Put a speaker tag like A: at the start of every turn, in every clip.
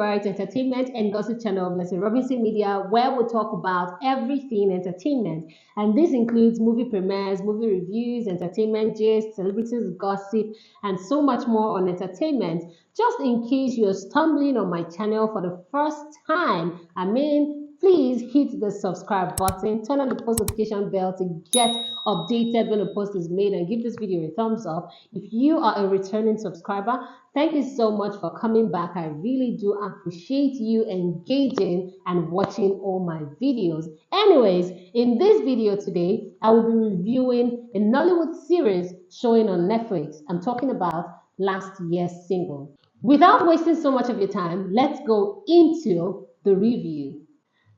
A: favorite entertainment and gossip channel of Leslie Robinson Media, where we talk about everything entertainment. And this includes movie premieres, movie reviews, entertainment gist, celebrities gossip, and so much more on entertainment. Just in case you're stumbling on my channel for the first time, please hit the subscribe button, turn on the post notification bell to get updated when a post is made, and give this video a thumbs up. If you are a returning subscriber, thank you so much for coming back. I really do appreciate you engaging and watching all my videos. Anyways, in this video today, I will be reviewing a Nollywood series showing on Netflix. I'm talking about Last Year's Single. Without wasting so much of your time, let's go into the review.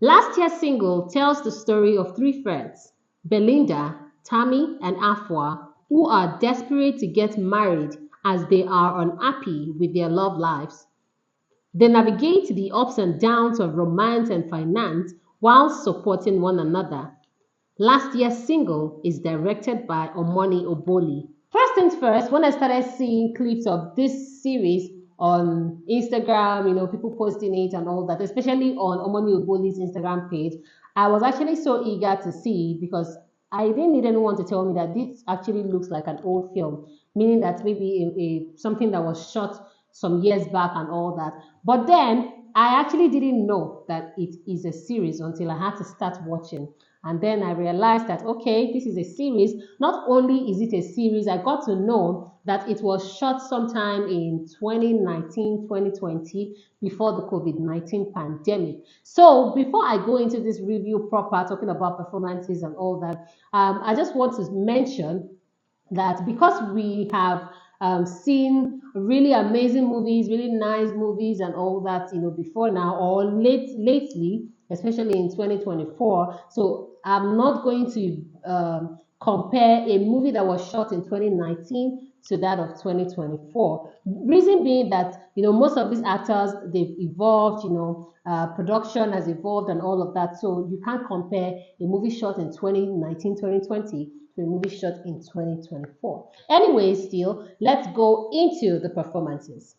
A: Last Year's Single tells the story of three friends, Belinda, Tammy, and Afua, who are desperate to get married as they are unhappy with their love lives. They navigate the ups and downs of romance and finance while supporting one another. Last Year's Single is directed by Omoni Oboli. First things first, when I started seeing clips of this series on Instagram, people posting it and all that, especially on Omoni Oboli's Instagram page, I was actually so eager to see, because I didn't need anyone to tell me that this actually looks like an old film, meaning that maybe something that was shot some years back and all that. But then I actually didn't know that it is a series until I had to start watching. And then I realized that, okay, this is a series. Not only is it a series, I got to know that it was shot sometime in 2019, 2020, before the COVID-19 pandemic. So before I go into this review proper, talking about performances and all that, I just want to mention that because we have seen really amazing movies, really nice movies and all that, before now or lately, especially in 2024. So I'm not going to compare a movie that was shot in 2019 to that of 2024. Reason being that, most of these actors, they've evolved, production has evolved and all of that. So you can't compare a movie shot in 2019, 2020 to a movie shot in 2024. Anyway, still, let's go into the performances.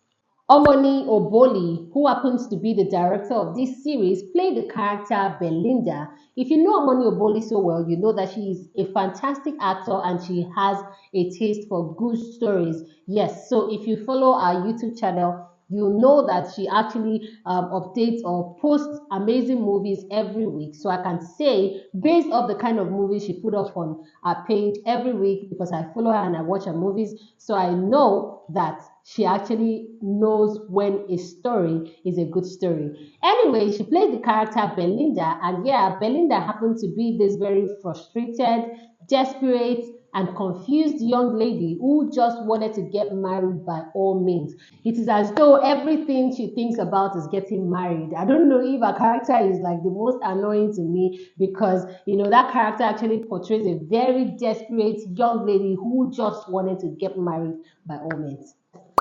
A: Omoni Oboli, who happens to be the director of this series, played the character Belinda. If you know Omoni Oboli so well, you know that she is a fantastic actor and she has a taste for good stories. Yes, so if you follow our YouTube channel, you know that she actually updates or posts amazing movies every week. So I can say, based off the kind of movies she put up on her page every week, because I follow her and I watch her movies, so I know that she actually knows when a story is a good story. Anyway, she played the character Belinda, and yeah, Belinda happened to be this very frustrated, desperate, and confused young lady who just wanted to get married by all means. It is as though everything she thinks about is getting married. I don't know if her character is like the most annoying to me, because that character actually portrays a very desperate young lady who just wanted to get married by all means.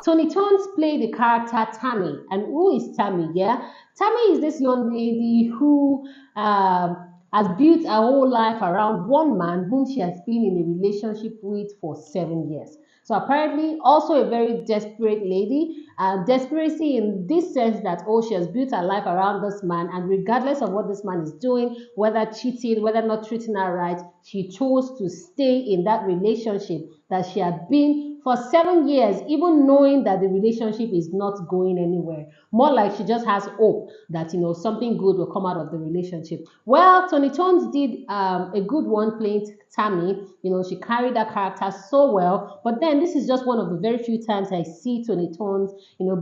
A: Toni played the character Tammy. And who is Tammy? Yeah, Tammy is this young lady who has built her whole life around one man whom she has been in a relationship with for 7 years. So apparently also a very desperate lady. Desperacy in this sense that, she has built her life around this man, and regardless of what this man is doing, whether cheating, whether not treating her right, she chose to stay in that relationship that she had been for 7 years, even knowing that the relationship is not going anywhere. More like she just has hope that, something good will come out of the relationship. Well, Toni did a good one playing Tammy. She carried that character so well. But then this is just one of the very few times I see Toni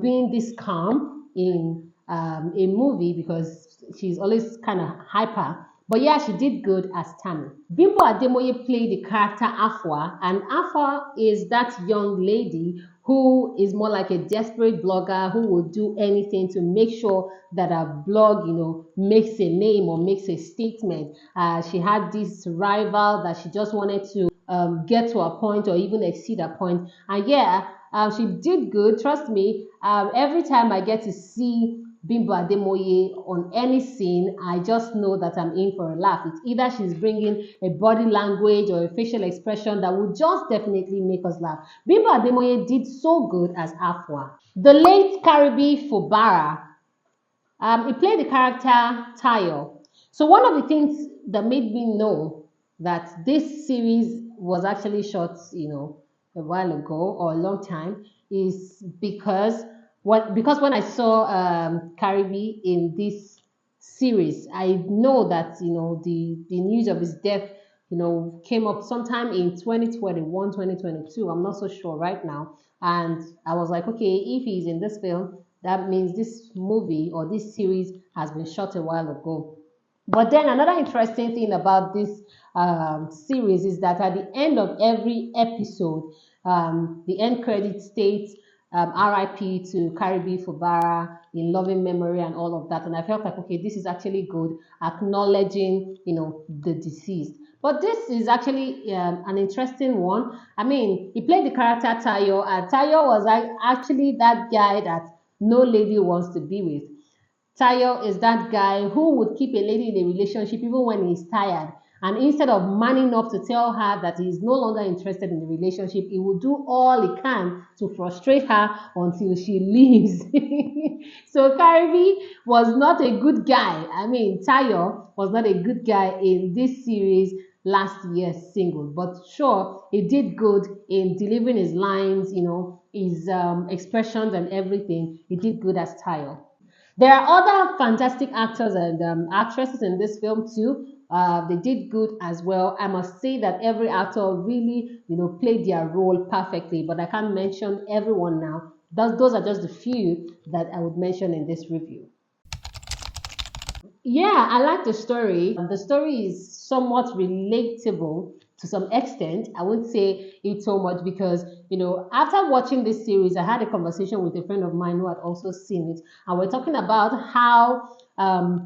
A: being this calm in a movie, because she's always kind of hyper. But yeah, she did good as Tammy. Bimbo Ademoye played the character Afua, and Afua is that young lady who is more like a desperate blogger who will do anything to make sure that her blog, makes a name or makes a statement. She had this rival that she just wanted to get to a point or even exceed a point. And yeah, she did good. Trust me, every time I get to see Bimbo Ademoye on any scene, I just know that I'm in for a laugh. It's either she's bringing a body language or a facial expression that will just definitely make us laugh. Bimbo Ademoye did so good as Afua. The late Caribe Fubara He played the character Tayo. So one of the things that made me know that this series was actually shot, a while ago or a long time is because when I saw Caribe in this series, I know that the news of his death came up sometime in 2021, 2022. I'm not so sure right now. And I was like, okay, if he's in this film, that means this movie or this series has been shot a while ago. But then another interesting thing about this series is that at the end of every episode, the end credit states RIP to Caribe Fubara in loving memory and all of that. And I felt like, okay, this is actually good, acknowledging, the deceased. But this is actually an interesting one. I mean, he played the character Tayo, and Tayo was actually that guy that no lady wants to be with. Tayo is that guy who would keep a lady in a relationship even when he's tired. And instead of manning up to tell her that he's no longer interested in the relationship, he will do all he can to frustrate her until she leaves. So Caribe was not a good guy. I mean, Tayo was not a good guy in this series last year's single. But sure, he did good in delivering his lines, his expressions and everything. He did good as Tayo. There are other fantastic actors and actresses in this film too. They did good as well. I must say that every actor really, played their role perfectly. But I can't mention everyone now. Those are just the few that I would mention in this review. Yeah, I like the story. The story is somewhat relatable to some extent. I wouldn't say it so much because, after watching this series, I had a conversation with a friend of mine who had also seen it. And we're talking about how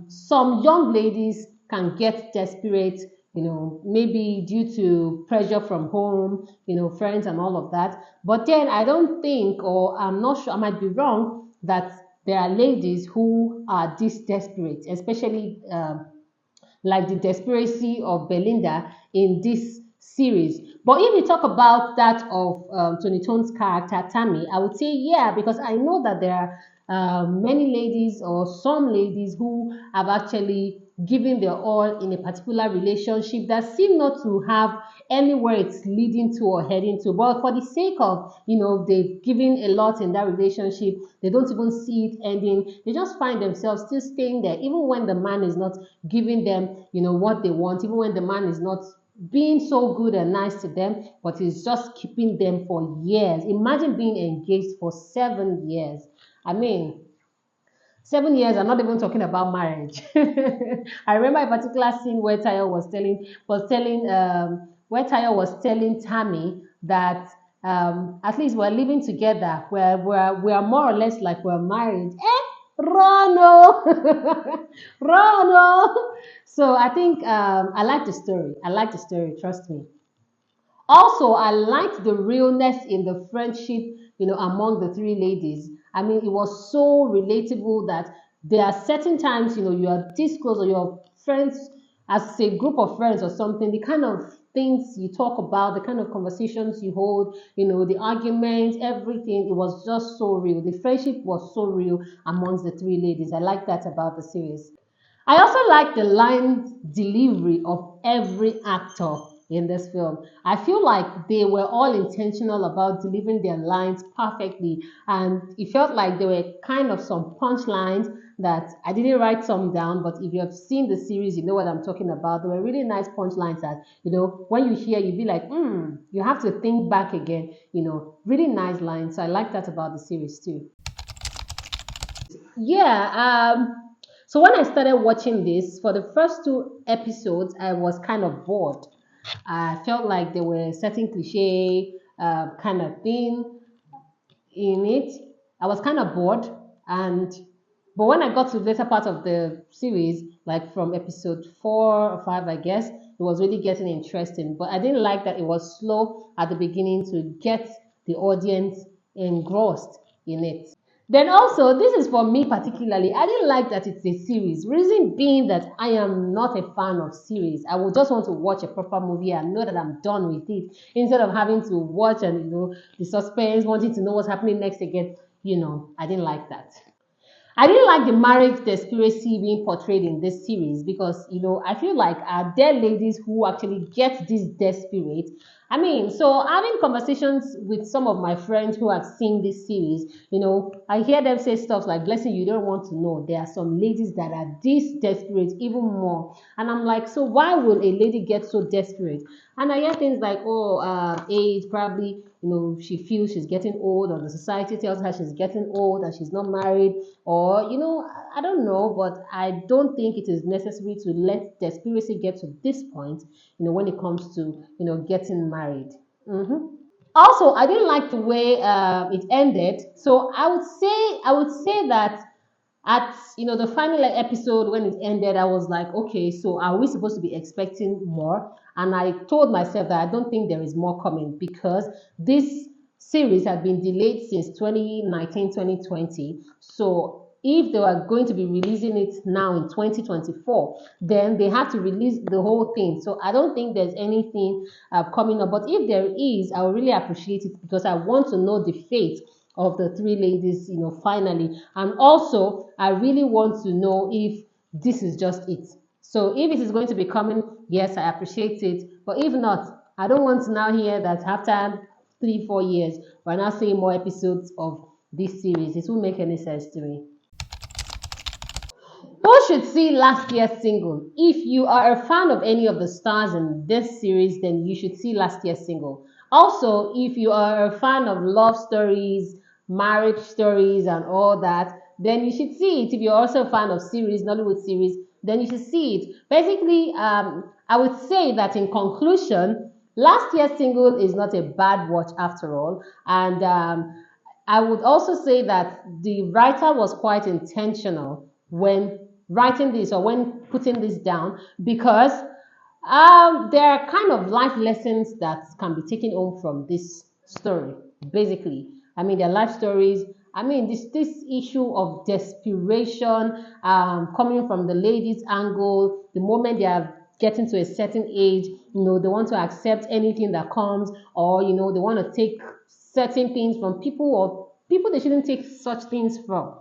A: some young ladies can get desperate, maybe due to pressure from home, friends and all of that. But then I don't think, or I'm not sure, I might be wrong, that there are ladies who are this desperate, especially like the desperacy of Belinda in this series. But if you talk about that of Tony Tone's character, Tammy, I would say yeah, because I know that there are many ladies or some ladies who have actually given their all in a particular relationship that seem not to have anywhere it's leading to or heading to. But for the sake of, they've given a lot in that relationship, they don't even see it ending. They just find themselves still staying there, even when the man is not giving them, what they want, even when the man is not being so good and nice to them, but he's just keeping them for years. Imagine being engaged for 7 years. I mean, 7 years, I'm not even talking about marriage. I remember a particular scene where Tayo was telling Tammy that at least we're living together, we're more or less like we're married. Rono, Rono. So I think I like the story. I like the story. Trust me. Also, I liked the realness in the friendship, among the three ladies. I mean, it was so relatable that there are certain times, you are this close or your friends, as a group of friends or something, the kind of things you talk about, the kind of conversations you hold, the arguments, everything, it was just so real. The friendship was so real amongst the three ladies. I like that about the series. I also like the line delivery of every actor in this film. I feel like they were all intentional about delivering their lines perfectly, and it felt like there were kind of some punchlines that I didn't write some down, but if you have seen the series, you know what I'm talking about. There were really nice punchlines that, when you hear, you'd be like, you have to think back again, really nice lines. So I like that about the series too. Yeah, so when I started watching this, for the first two episodes, I was kind of bored. I felt like there were certain cliche kind of thing in it. I was kind of bored, and but when I got to the later part of the series, like from episode 4 or 5, I guess, it was really getting interesting. But I didn't like that it was slow at the beginning to get the audience engrossed in it. Then also, this is for me particularly. I didn't like that it's a series. Reason being that I am not a fan of series. I would just want to watch a proper movie and know that I'm done with it instead of having to watch and the suspense, wanting to know what's happening next again. I didn't like that. I didn't like the marriage conspiracy being portrayed in this series because, I feel like there ladies who actually get this desperate. I mean, so having conversations with some of my friends who have seen this series, I hear them say stuff like, Blessing, you don't want to know. There are some ladies that are this desperate, even more. And I'm like, so why will a lady get so desperate? And I hear things like, oh, age, probably, she feels she's getting old, or the society tells her she's getting old and she's not married, or, I don't know, but I don't think it is necessary to let conspiracy get to this point, when it comes to, getting married. Also, I didn't like the way it ended. So I would say that at the final episode when it ended, I was like, okay, so are we supposed to be expecting more? And I told myself that I don't think there is more coming because this series had been delayed since 2019, 2020. So if they were going to be releasing it now in 2024, then they have to release the whole thing. So I don't think there's anything coming up. But if there is, I would really appreciate it because I want to know the fate of the three ladies, finally. And also, I really want to know if this is just it. So if it is going to be coming, yes, I appreciate it. But if not, I don't want to now hear that after 3, 4 years, we're now seeing more episodes of this series. It won't make any sense to me. Who should see last year's single? If you are a fan of any of the stars in this series, then you should see last year's single. Also, if you are a fan of love stories, marriage stories, and all that, then you should see it. If you're also a fan of series, Nollywood series, then you should see it. Basically, I would say that in conclusion, last year's single is not a bad watch after all. And I would also say that the writer was quite intentional when writing this or when putting this down because there are kind of life lessons that can be taken home from this story. Basically, I mean, their life stories. I mean, this issue of desperation coming from the ladies' angle. The moment they are getting to a certain age, they want to accept anything that comes, or they want to take certain things from people or people they shouldn't take such things from.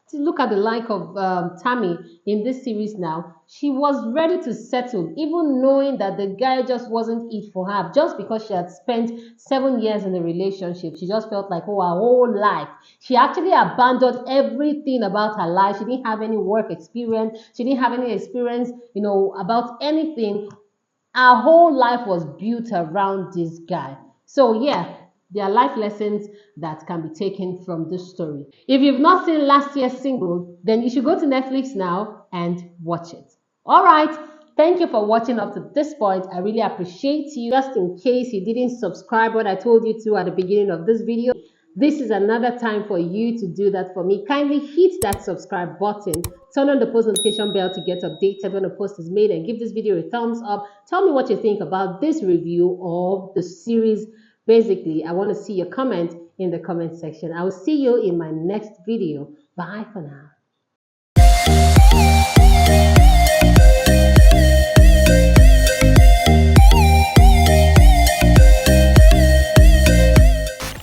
A: To look at the like of Tammy in this series now, she was ready to settle, even knowing that the guy just wasn't it for her. Just because she had spent 7 years in a relationship, she just felt like, oh, her whole life. She actually abandoned everything about her life. She didn't have any work experience. She didn't have any experience, about anything. Our whole life was built around this guy. So yeah, there are life lessons that can be taken from this story. If you've not seen last year's single, then you should go to Netflix now and watch it. All right. Thank you for watching up to this point. I really appreciate you. Just in case you didn't subscribe what I told you to at the beginning of this video, this is another time for you to do that for me. Kindly hit that subscribe button, turn on the post notification bell to get updated when a post is made, and give this video a thumbs up. Tell me what you think about this review of the series. Basically, I want to see your comment in the comment section. I will see you in my next video. Bye for now.